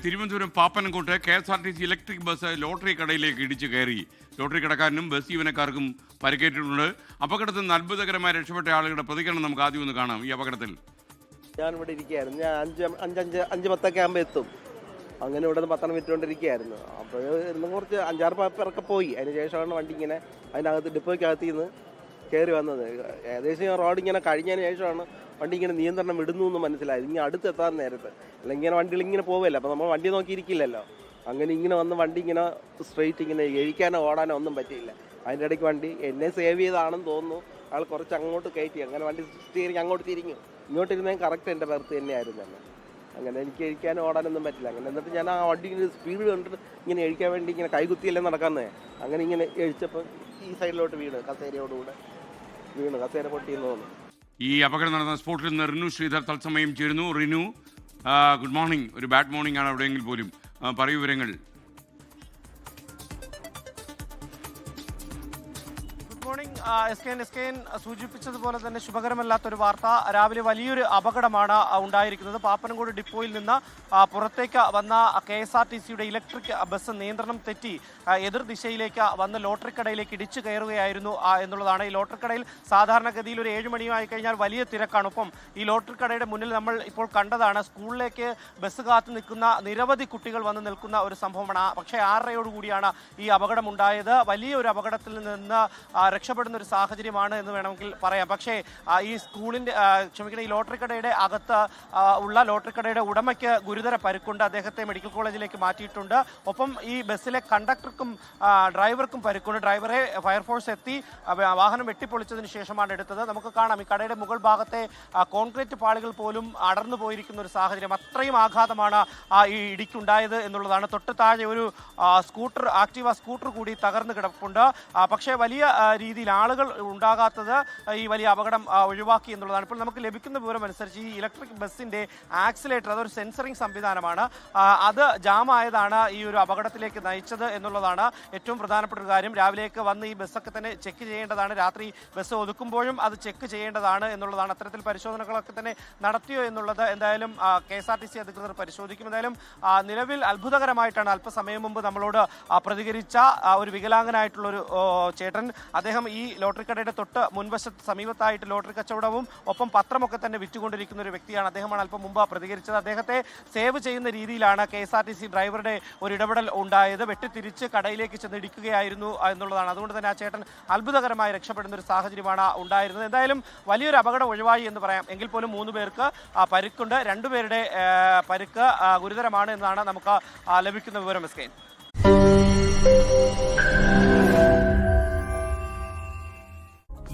Thiruvananthapuram Pappanamcode KSRTC electric bus lottery കടയിലേക്ക് ഇടിച്ചു കയറി. ലോട്ടറി കടക്കാരനും ബസ് ജീവനക്കാർക്കും പരിക്കേറ്റിട്ടുണ്ട്. അപകടത്തിൽ നിന്ന് അത്ഭുതകരമായി രക്ഷപ്പെട്ട ആളുകളുടെ പ്രതികരണം നമുക്ക് ആദ്യം ഒന്ന് കാണാം. ഈ അപകടത്തിൽ ഞാനിവിടെ ഇരിക്കുകയായിരുന്നു. ഞാൻ അഞ്ച് പത്തൊക്കെ ആകുമ്പോൾ എത്തും. അങ്ങനെ ഇവിടെ നിന്ന് പത്തനം വിറ്റുകൊണ്ടിരിക്കുകയായിരുന്നു. അപ്പോൾ ഇന്നും കുറച്ച് 5-6 പേരൊക്കെ പോയി. അതിന് ശേഷമാണ് വണ്ടി ഇങ്ങനെ അതിനകത്ത് ഡിപ്പോയ്ക്കകത്ത് നിന്ന് കയറി വന്നത്. ഏകദേശം റോഡ് ഇങ്ങനെ കഴിഞ്ഞതിന് ശേഷമാണ് വണ്ടി ഇങ്ങനെ നിയന്ത്രണം വിടുന്നു എന്ന് മനസ്സിലായത്. ഇങ്ങനെ അടുത്തെത്താൻ നേരത്ത് അല്ലെങ്കിൽ ഇങ്ങനെ വണ്ടികൾ ഇങ്ങനെ പോവില്ല. അപ്പോൾ നമ്മൾ വണ്ടി നോക്കിയിരിക്കില്ലല്ലോ. അങ്ങനെ ഇങ്ങനെ വന്ന് വണ്ടി ഇങ്ങനെ സ്ട്രെയിറ്റ് ഇങ്ങനെ എഴിക്കാനോ ഓടാനോ ഒന്നും പറ്റിയില്ല. അതിൻ്റെ ഇടയ്ക്ക് വണ്ടി എന്നെ സേവ് ചെയ്താണെന്ന് തോന്നുന്നു. ആൾ കുറച്ച് അങ്ങോട്ട് കയറ്റി. അങ്ങനെ വണ്ടി സ്റ്റിയറിങ് അങ്ങോട്ട് തിരിഞ്ഞു. ഇങ്ങോട്ടിരുന്നേൽ കറക്റ്റ് എൻ്റെ ബർത്ത് തന്നെയായിരുന്നു തന്നെ. അങ്ങനെ എനിക്ക് എഴിക്കാനോ ഓടാനൊന്നും പറ്റില്ല. അങ്ങനെ എന്നിട്ട് ഞാൻ ആ വണ്ടി ഇങ്ങനെ സ്പീഡ് കണ്ടിട്ട് ഇങ്ങനെ എഴിക്കാൻ വേണ്ടി ഇങ്ങനെ കൈകുത്തിയല്ലേ നടക്കാന്നേ. അങ്ങനെ ഇങ്ങനെ എഴിച്ചപ്പോൾ ഈ സൈഡിലോട്ട് വീണ് കസേരയോടുകൂടെ വീണ് കസേര പൊട്ടിയെന്ന് തോന്നുന്നു. ഈ അപകടം നടന്ന സ്പോട്ടിൽ നിന്ന് റിനു ശ്രീധർ തത്സമയം ചേരുന്നു. Rinu, good morning. ഒരു ബാഡ് മോർണിംഗ് ആണ് എവിടെയെങ്കിൽ പോലും. പറയൂ വിവരങ്ങൾ. മോർണിംഗ്. സൂചിപ്പിച്ചതുപോലെ തന്നെ ശുഭകരമല്ലാത്തൊരു വാർത്ത. രാവിലെ വലിയൊരു അപകടമാണ് ഉണ്ടായിരിക്കുന്നത്. പാപ്പനംകോട് ഡിപ്പോയിൽ നിന്ന് പുറത്തേക്ക് വന്ന KSRTCയുടെ ഇലക്ട്രിക് ബസ് നിയന്ത്രണം തെറ്റി എതിർ ദിശയിലേക്ക് വന്ന് ലോട്ടറി കടയിലേക്ക് ഇടിച്ചു കയറുകയായിരുന്നു എന്നുള്ളതാണ്. ഈ ലോട്ടറി കടയിൽ സാധാരണഗതിയിൽ ഒരു 7 മണിയായി കഴിഞ്ഞാൽ വലിയ തിരക്കാണ്. ഒപ്പം ഈ ലോട്ടറി കടയുടെ മുന്നിൽ നമ്മൾ ഇപ്പോൾ കണ്ടതാണ് സ്കൂളിലേക്ക് ബസ് കാത്തു നിൽക്കുന്ന നിരവധി കുട്ടികൾ വന്ന് നിൽക്കുന്ന ഒരു സംഭവമാണ്. പക്ഷേ 6:30 കൂടിയാണ് ഈ അപകടമുണ്ടായത്. വലിയൊരു അപകടത്തിൽ നിന്ന് രക്ഷപ്പെടുന്ന ഒരു സാഹചര്യമാണ് എന്ന് വേണമെങ്കിൽ പറയാം. പക്ഷേ ഈ സ്കൂളിൻ്റെ ഈ ലോട്ടറി കടയുടെ അകത്ത് ഉള്ള ലോട്ടറി കടയുടെ ഉടമയ്ക്ക് ഗുരുതര പരുക്കുണ്ട്. അദ്ദേഹത്തെ മെഡിക്കൽ കോളേജിലേക്ക് മാറ്റിയിട്ടുണ്ട്. ഒപ്പം ഈ ബസ്സിലെ കണ്ടക്ടർക്കും ഡ്രൈവർക്കും പരുക്കുണ്ട്. ഡ്രൈവറെ ഫയർഫോഴ്സ് എത്തി വാഹനം വെട്ടിപ്പൊളിച്ചതിന് ശേഷമാണ് എടുത്തത്. നമുക്ക് കാണാം ഈ കടയുടെ മുകൾ ഭാഗത്തെ കോൺക്രീറ്റ് പാളികൾ പോലും അടർന്നു പോയിരിക്കുന്ന ഒരു സാഹചര്യം. അത്രയും ആഘാതമാണ് ഈ ഇടിക്കുണ്ടായത് എന്നുള്ളതാണ്. തൊട്ട് താഴെ ഒരു ആക്റ്റീവ സ്കൂട്ടർ കൂടി തകർന്നു കിടപ്പുണ്ട്. പക്ഷേ വലിയ രീതിയിൽ ആളുകൾ ഉണ്ടാകാത്തത് ഈ വലിയ അപകടം ഒഴിവാക്കി എന്നുള്ളതാണ്. ഇപ്പോൾ നമുക്ക് ലഭിക്കുന്ന വിവരം അനുസരിച്ച് ഈ ഇലക്ട്രിക് ബസ്സിൻ്റെ ആക്സിലേറ്റർ അതൊരു സെൻസറിങ് സംവിധാനമാണ്. അത് ജാമായതാണ് ഈ ഒരു അപകടത്തിലേക്ക് നയിച്ചത് എന്നുള്ളതാണ് ഏറ്റവും പ്രധാനപ്പെട്ട ഒരു കാര്യം. രാവിലേക്ക് വന്ന് ഈ ബസ്സൊക്കെ തന്നെ ചെക്ക് ചെയ്യേണ്ടതാണ്. രാത്രി ബസ് ഒതുക്കുമ്പോഴും അത് ചെക്ക് ചെയ്യേണ്ടതാണ് എന്നുള്ളതാണ്. അത്തരത്തിൽ പരിശോധനകളൊക്കെ തന്നെ നടത്തിയോ എന്നുള്ളത് എന്തായാലും KSRTC അധികൃതർ പരിശോധിക്കും. എന്തായാലും നിലവിൽ അത്ഭുതകരമായിട്ടാണ് അല്പസമയം മുമ്പ് നമ്മളോട് പ്രതികരിച്ച ഒരു വികലാംഗനായിട്ടുള്ളൊരു ചേട്ടൻ. അദ്ദേഹം ഈ ലോട്ടറി കടയുടെ തൊട്ട് മുൻവശത്ത് സമീപത്തായിട്ട് ലോട്ടറി കച്ചവടവും ഒപ്പം പത്രമൊക്കെ തന്നെ വിറ്റുകൊണ്ടിരിക്കുന്ന ഒരു വ്യക്തിയാണ്. അദ്ദേഹമാണ് അല്പം മുമ്പ് പ്രതികരിച്ചത്. അദ്ദേഹത്തെ സേവ് ചെയ്യുന്ന രീതിയിലാണ് KSRTC ഡ്രൈവറുടെ ഒരു ഇടപെടൽ ഉണ്ടായത്. വെട്ടിത്തിരിച്ച് കടയിലേക്ക് ചെന്ന് ഇടിക്കുകയായിരുന്നു എന്നുള്ളതാണ്. അതുകൊണ്ട് തന്നെ ആ ചേട്ടൻ അത്ഭുതകരമായി രക്ഷപ്പെടുന്ന ഒരു സാഹചര്യമാണ് ഉണ്ടായിരുന്നത്. എന്തായാലും വലിയൊരു അപകടം ഒഴിവായി എന്ന് പറയാം. എങ്കിൽ പോലും 3 പേർക്ക് പരിക്കുണ്ട്. 2 പേരുടെ പരിക്ക് ഗുരുതരമാണ് എന്നാണ് നമുക്ക് ലഭിക്കുന്ന വിവരം. എസ്കെൻ,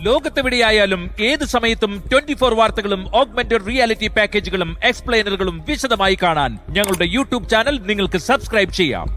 ലോകത്തെവിടെയായാലും ഏത് സമയത്തും 24 വാർത്തകളും ഓഗ്മെന്റഡ് റിയാലിറ്റി പാക്കേജുകളും എക്സ്പ്ലെയിനറുകളും വിശദമായി കാണാൻ ഞങ്ങളുടെ YouTube ചാനൽ നിങ്ങൾക്ക് സബ്സ്ക്രൈബ് ചെയ്യാം.